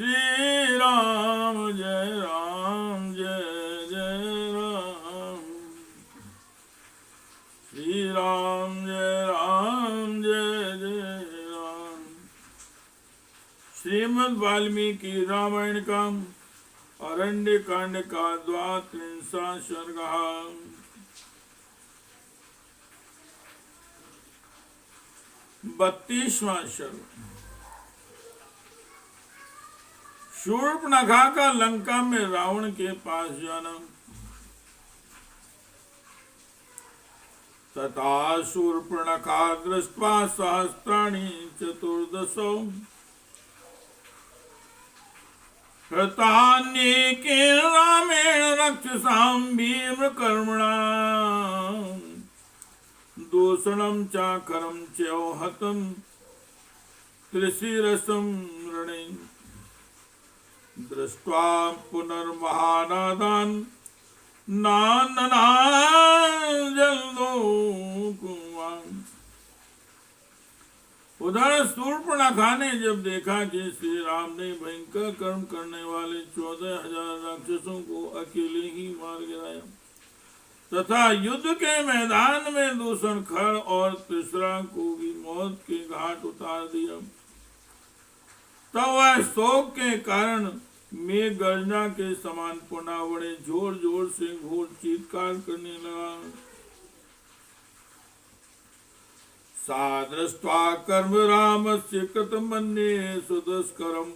श्री राम जय राम जय जय राम। श्री राम जय राम जय जय राम। श्रीमद् वाल्मीकि रामायण का अरण्य कांड का द्वात्रिंशः सर्गः। 32वां सर्ग। शूर्पणखा का लंका में रावण के पास जाना। तथा शूर्पणखा दृष्ट्वा सहस्राणि चतुर्दशो हतान्येके रामेण रक्षसां भीमकर्मणा दूषणं चाकरं चौहतं त्रिशिरसं रणे। दृष्ट्वा पुनर्महानादान् नाननान् जल्दोकुमान्। उधर शूर्पणखा ने जब देखा कि श्री राम ने भयंकर कर्म करने वाले 14,000 राक्षसों को अकेले ही मार गिराया तथा युद्ध के मैदान में दूषण खर और तीसरा को भी मौत के घाट उतार दिया, तब वह शोक के कारण मेघ गर्जना के समान पुनावड़े जोर जोर से घोर चीत्कार करने लगा। सा दृष्ट्वा कर्म रामस्य कृतमन्ये सुदुष्करम्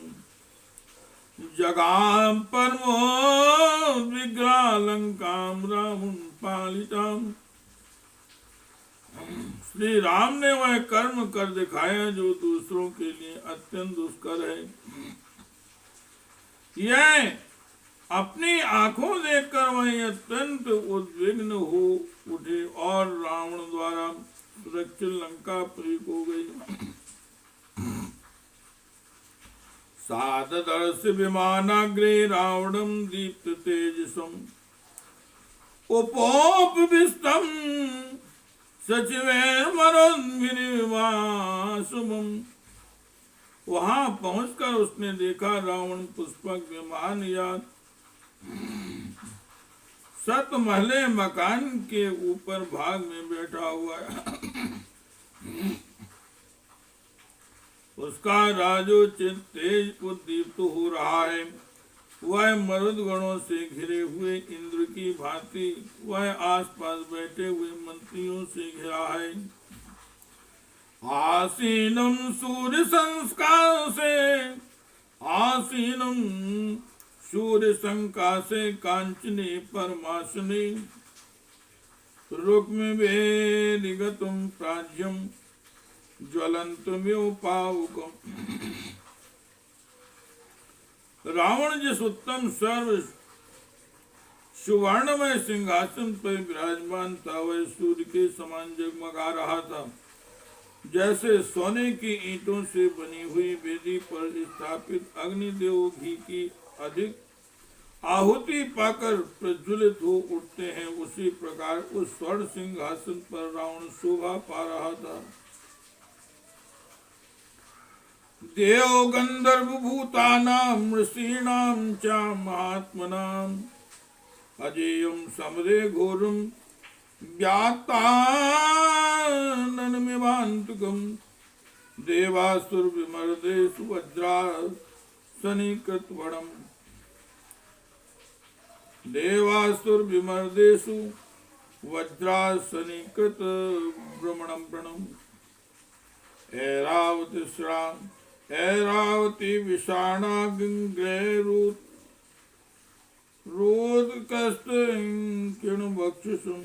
जगाम परमो विग्रहालंकां रावण पालिताम्। श्री राम ने वह कर्म कर दिखाया जो दूसरों के लिए अत्यंत दुष्कर है। यह अपनी आंखों देखकर वह अत्यंत उद्विग्न हो उठे और रावण द्वारा सुरक्षित लंकापुरी को गई। सादर्श विमानाग्रे रावणं दीप्त तेजसम् उपोपविष्टं सचिवैर्मरुद्भिर्वासुमम्। वहां पहुंचकर उसने देखा रावण पुष्पक विमान या सत महले मकान के ऊपर भाग में बैठा हुआ है। उसका राजोचित तेज उद्दीप्त हो रहा है। वह मरुद गणों से घिरे हुए इंद्र की भांति वह आसपास बैठे हुए मंत्रियों से घिरा है। आसीनम सूर्य संस्कासे आसीनम सूर्य संकासे कांचने परमासने रुक्म वेदिगतुम प्राज्यम ज्वलंतुमेव पावकम्। रावण जिस उत्तम सर्व सुवर्णमय सिंहासन पर विराजमान था वह सूर्य के समान जगमगा रहा था। जैसे सोने की ईंटों से बनी हुई वेदी पर स्थापित अग्निदेव घी की अधिक आहुति पाकर प्रज्वलित हो उठते हैं, उसी प्रकार उस स्वर्ण सिंहासन पर रावण शोभा पा रहा था। देव गंधर्व भूतानां ऋषीणां च महात्मनां अजेयं समरे घोरं व्यात्ताननमिवान्तकम्। देवासुर विमर्देषु वज्रासनीकृतवणम् देवासुर विमर्देषु वज्रासनीकृत भ्रमणं प्रणम्। ऐरावती विषाणाग्निग्रैरुत रोदकस्तुं।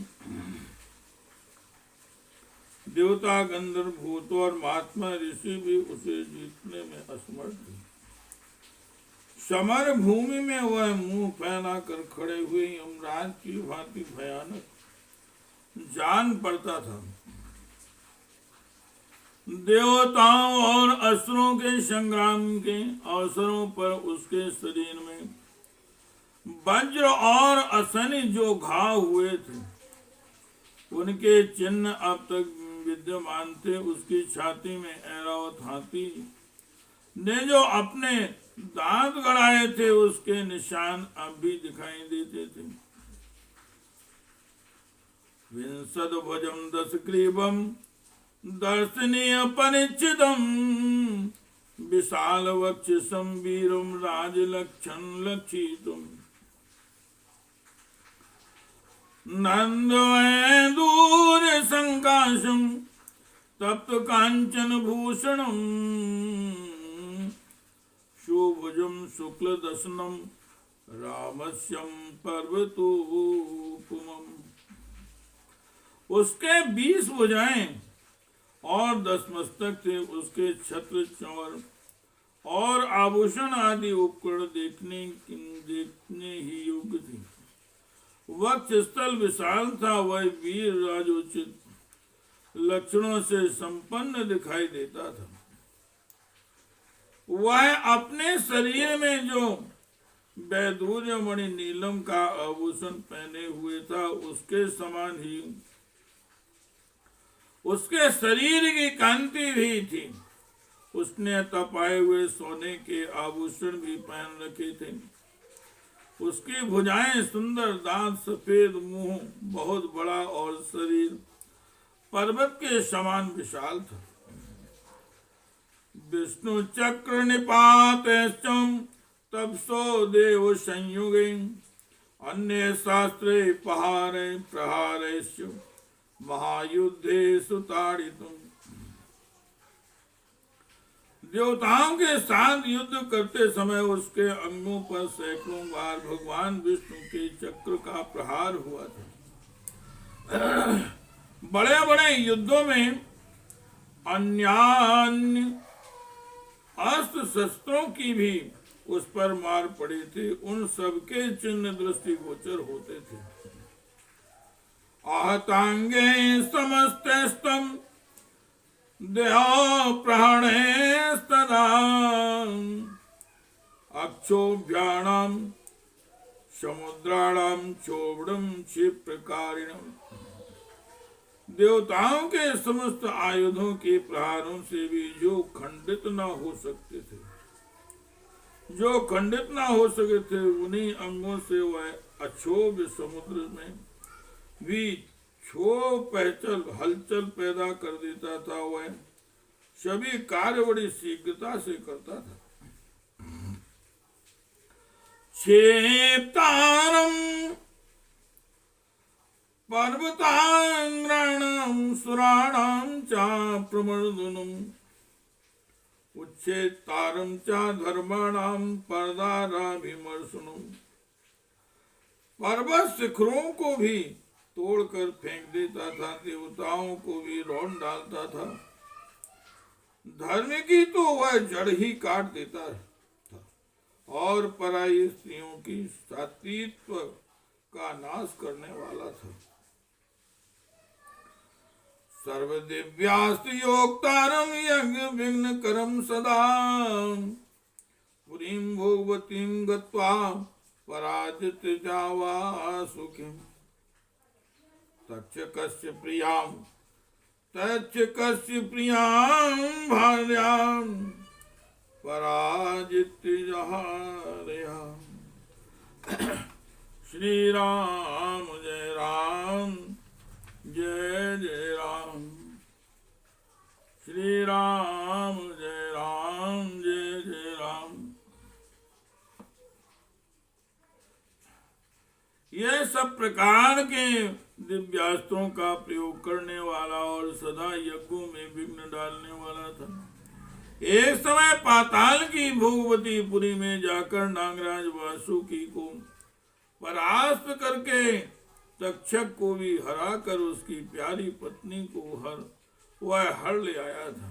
देवता गंधर्व भूत और महात्मा ऋषि भी उसे जीतने में असमर्थ थे। समर भूमि में वह मुंह फैलाकर खड़े हुए यमराज की भांति भयानक जान पड़ता था। देवताओं और असुरों के संग्राम के अवसरों पर उसके शरीर में वज्र और असनी जो घाव हुए थे उनके चिन्ह अब तक विद्यमान थे। उसकी छाती में ऐरावत हाथी ने जो अपने दांत गड़ाए थे उसके निशान अब भी दिखाई देते थे। विंशद भुजम 10 ग्रीवम दर्शनीय परिचितम विशाल वक्षसम वीरम राजलक्षण लक्षितुम नंदूर संकाशम तप्त कांचन भूषणम शुभुजम शुक्ल दशनम रामस्यम पर्वतोपमम। उसके 20 भुजाएं और 10 मस्तक थे। उसके छत्र चंवर और आभूषण आदि उपकरण देखने ही योग्य थे। वक्ष स्थल विशाल था। वह वीर राजोचित लक्षणों से संपन्न दिखाई देता था। वह अपने शरीर में जो वैदूर्य मणि नीलम का आभूषण पहने हुए था उसके समान ही उसके शरीर की कांति भी थी। उसने तपाए हुए सोने के आभूषण भी पहन रखे थे। उसकी भुजाएं सुंदर, दांत सफेद, मुंह बहुत बड़ा और शरीर पर्वत के समान विशाल था। विष्णु चक्र निपात तपसो देव संयुगे अन्य शास्त्रे पहारे प्रहारेश महायुद्धे सुताड़ितुम। देवताओं के साथ युद्ध करते समय उसके अंगों पर सैकड़ों बार भगवान विष्णु के चक्र का प्रहार हुआ था। बड़े बड़े युद्धों में अन्य अस्त्र शस्त्रों की भी उस पर मार पड़ी थी। उन सबके चिन्ह दृष्टिगोचर होते थे। आहतांगे समस्तस्तम देहो प्रहणे सदा अक्षोभ्याणाम समुद्राणाम चोबड़म क्षिप्रकारिणम। देवताओं के समस्त आयुधों के प्रहारों से भी जो खंडित न हो सकते थे, उन्हीं अंगों से वह अक्षोभ समुद्र में भी हलचल पैदा कर देता था। वह सभी कार्य बड़ी शीघ्रता से करता था। क्षेप्तारम पर्वतांग्राणाम सुराणाम चा प्रमर्दनम उच्छेत्तारम चा धर्माणाम पर्दाराभिमर्शनम। पर्वत शिखरों को भी तोड़कर फेंक देता था, देवताओं को भी रौंद डालता था। धर्म की तो वह जड़ ही काट देता था और पराई स्त्रियों की सात्वित्व का नाश करने वाला था। सर्वदिव्यास्त्र योक्तारम यज्ञ विघ्न करम सदा पुरीं भोगवतीं गत्वा पराजित जावा सुखिम्। तच्च कस्य प्रियां भार्यां पराजित जहारया। श्री राम जय राम जय जय राम। श्री राम जय राम जय जय राम। यह सब प्रकार के दिव्यास्त्रों का प्रयोग करने वाला और सदा यज्ञों में विघ्न डालने वाला था। एक समय पाताल की भोगवती पुरी में जाकर नागराज वासुकी को परास्त करके तक्षक को भी हरा कर उसकी प्यारी पत्नी को वह हर ले आया था।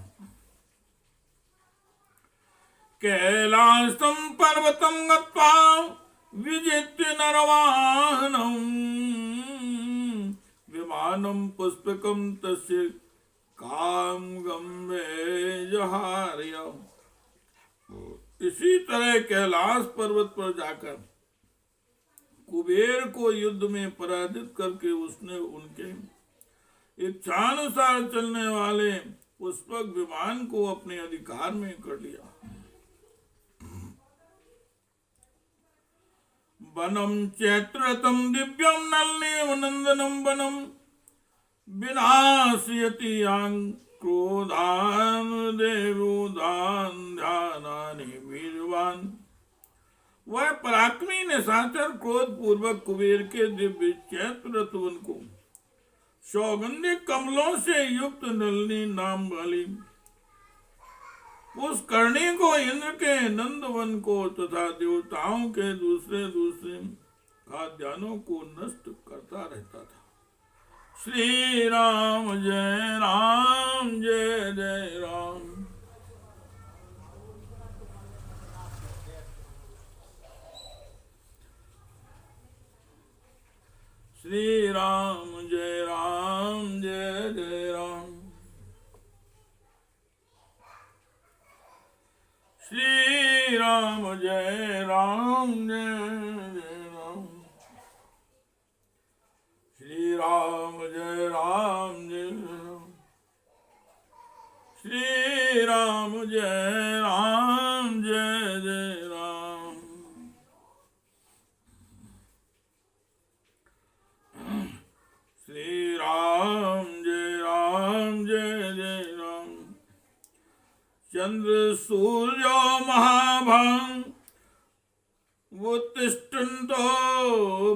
कैलासम पर्वतम गत्वा विजित्य नरवाहनम विमानम पुष्पकम तस्य काम गम्भे जहार्य। इसी तरह कैलाश पर्वत पर जाकर कुबेर को युद्ध में पराजित करके उसने उनके इच्छानुसार चलने वाले पुष्पक विमान को अपने अधिकार में कर लिया। वनम चैत्रतम दिव्यम नलनेव नंदनम वनम विनाशयति क्रोधान देवोदान ध्यानानि वीरवान। वह पराक्रमी निशाचर क्रोध पूर्वक कुबेर के दिव्य चैत्र वन को सौगंधिक कमलों से युक्त नलिनी नाम वाली उस करणी को, इंद्र के नंदवन को तथा देवताओं के दूसरे दूसरे खाद्यान्नों को नष्ट करता रहता था। श्री राम जय जय राम। श्री राम जय जय राम। श्री राम जय जय राम। श्री राम जय जय राम। श्री राम जय जय राम। श्री राम जय जय राम। चंद्र सूर्यो महाभाग उत्तिष्ठन्तो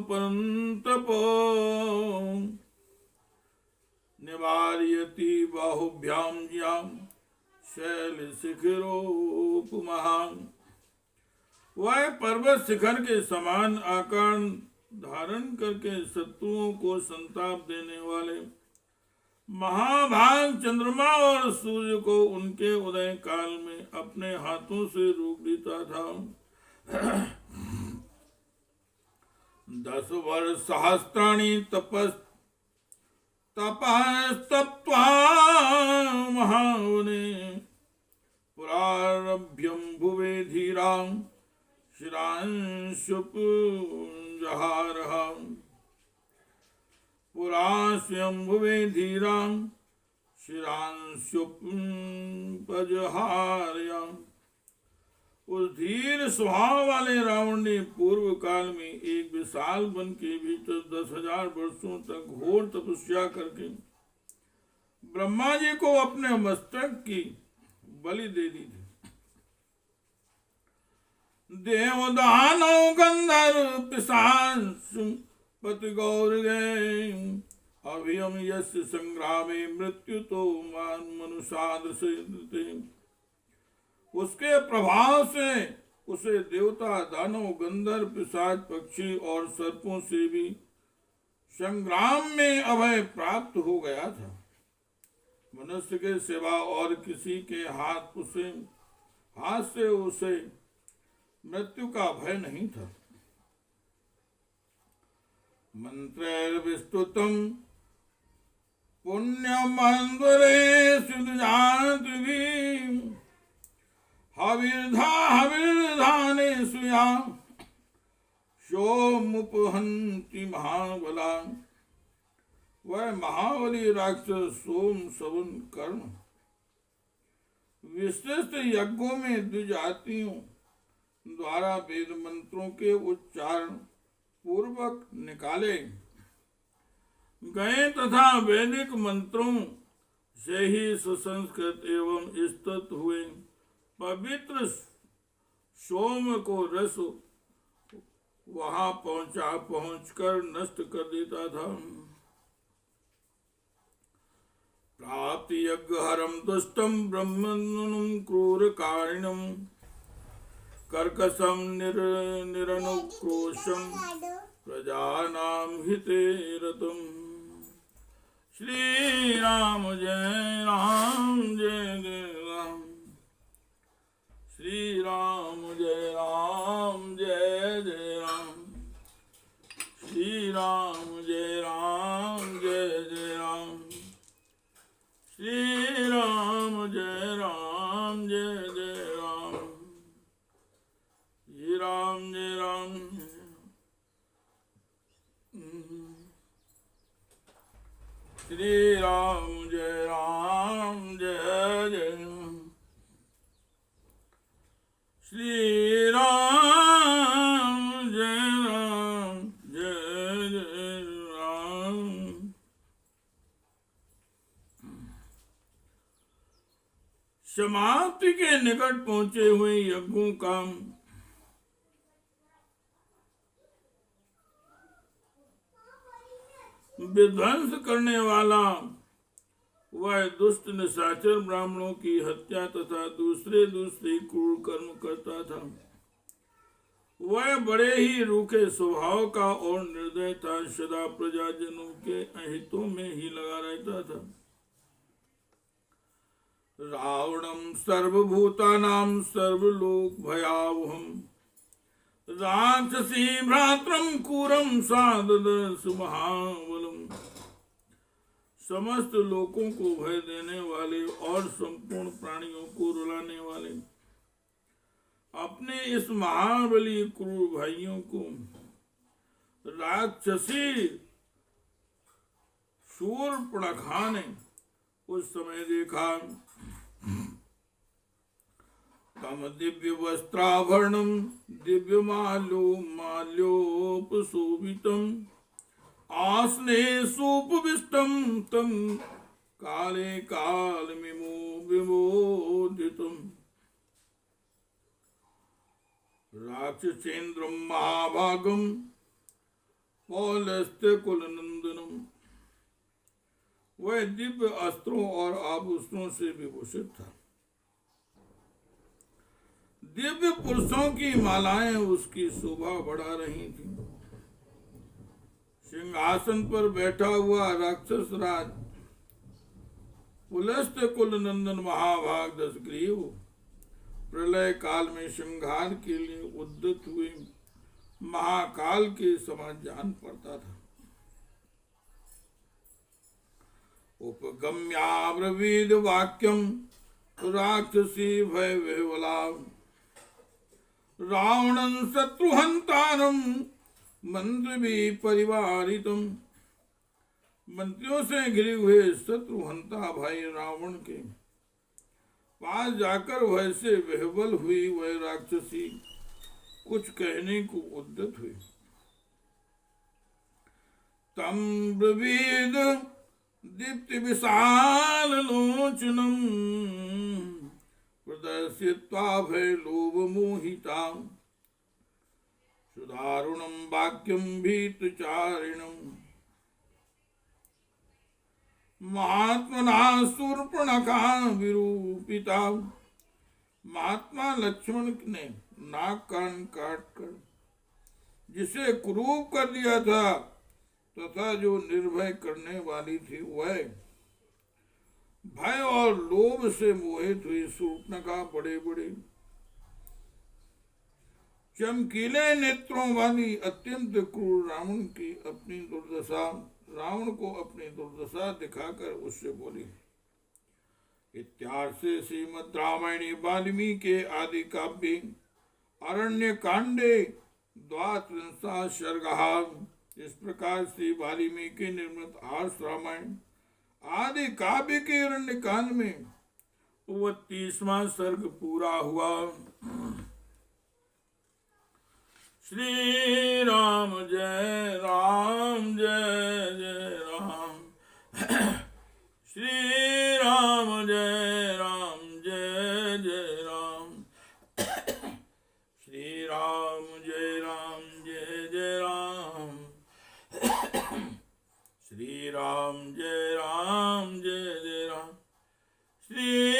परन्तपो निवारयति बाहुभ्याम ज्याम शैलशिखरोपमहां। वह पर्वत शिखर के समान आकार धारण करके शत्रुओं को संताप देने वाले महाभाग चंद्रमा और सूर्य को उनके उदय काल में अपने हाथों से रोक देता था। 10 वर्ष सहस्त्राणि तपस्तप्त्वा महावने पुरारभ्यं भुवे धीरां शिरांशुपुञ्जहारः। पुरा स्वयंभुवे धीरां शिरांशुपजहार्या। उस धीर स्वभाव वाले रावण ने पूर्व काल में एक विशाल वन के भीतर 10,000 वर्षों तक घोर तपस्या करके ब्रह्मा जी को अपने मस्तक की बलि दे दी थी। देवदानव गंधर्व पिशाच पति गौर गए अभियम यस्य संग्रामे मृत्यु तो मनुष्यादृशे। उसके प्रभाव से उसे देवता दानव गंधर्व पिशाच पक्षी और सर्पों से भी संग्राम में अभय प्राप्त हो गया था। मनुष्य के सिवा और किसी के हाथ से उसे मृत्यु का भय नहीं था। मंत्रैर्विस्तुतं पुण्यमन्वरेषु जानद्भिः हविर्धानेषु यां सोमुपहन्ति महाबलान्। वह महाबली राक्षस सोम सवन कर्ण विशिष्ट यज्ञों में द्विजातियों द्वारा वेद मंत्रों के उच्चारण पूर्वक निकाले गए तथा वैदिक मंत्रों से ही सुसंस्कृत एवं स्तुत हुए पवित्र सोम को रस वहां पहुंचकर नष्ट कर देता था। प्राप्त यज्ञ हरम दुष्टम ब्रह्मणुम क्रूर कारिणम कर्कशम निरनुक्रोशम प्रजानां हिते रतम। श्री राम जय जय राम। श्री राम जय जय राम। श्री राम जय जय राम। श्री राम जय जय राम। श्री राम जय श्री राम जय जय श्री राम जय समाप्ति के निकट पहुंचे हुए यज्ञों का विध्वंस करने वाला वह दुष्ट निशाचर ब्राह्मणों की हत्या तथा दूसरे क्रूर कर्म करता था। वह बड़े ही रूखे स्वभाव का और निर्दय था, सदा प्रजाजनों के अहितों में ही लगा रहता था। रावणम सर्वभूतानां सर्वलोक भयावहम राक्षसी भ्रात्रम क्रूरम साददर्श महाबलम। समस्त लोकों को भय देने वाले और संपूर्ण प्राणियों को रुलाने वाले अपने इस महाबली क्रूर भाइयों को राक्षसी शूर्पणखा ने उस समय देखा। तम दिव्य वस्त्राभरणम दिव्य माल्योपशोभितम आसने सुपविष्टम तम काले काल विमोदितम राक्षसेन्द्रम महाभागम पौलस्त्य कुलनंदनम। वह दिव्य अस्त्रों और आभूषणों से विभूषित था। दिव्य पुरुषों की मालाएं उसकी शोभा बढ़ा रही थी। सिंहासन पर बैठा हुआ राक्षस राज पुलस्त्य कुलनंदन महाभाग दशग्रीव प्रलय काल में संहार के लिए उद्यत हुए महाकाल के समान जान पड़ता था। उपगम्याब्रवीद वाक्यम राक्षसी भय विह्वला रावणं शत्रुहंतारम मंत्र भी परिवारितम। मंत्रियों से घिरे हुए शत्रुहंता भाई रावण के पास जाकर वह से विह्वल हुई वह राक्षसी कुछ कहने को उद्यत हुई। तम ब्रवीद दीप्ति विशाल लोचनम प्रदर्शित्वा भय लोभ मोहिता सुदारुणम वाक्यम भीतचारिणम महात्मना शूर्पणखा विरूपिता। महात्मा लक्ष्मण ने नाक कान काट कर जिसे क्रूप कर दिया था तथा जो निर्भय करने वाली थी वह भय और लोभ से मोहित हुई शूर्पणखा बड़े बड़े चमकीले नेत्रों वाली अत्यंत क्रूर रावण को अपनी दुर्दशा दिखाकर उससे बोली। इत्यार्षे श्रीमद् रामायणे वाल्मीकि के आदि काव्ये अरण्य कांडे द्वात्रिंशः सर्गः। इस प्रकार श्री वाल्मीकि निर्मित आर्ष रामायण आदि काव्य के अरण्य कांड में 32वां सर्ग पूरा हुआ। श्री राम जय राम जय जय राम। श्री राम जय राम जय जय राम। श्री राम जय राम जय जय राम। श्री राम जय राम जय जय राम। श्री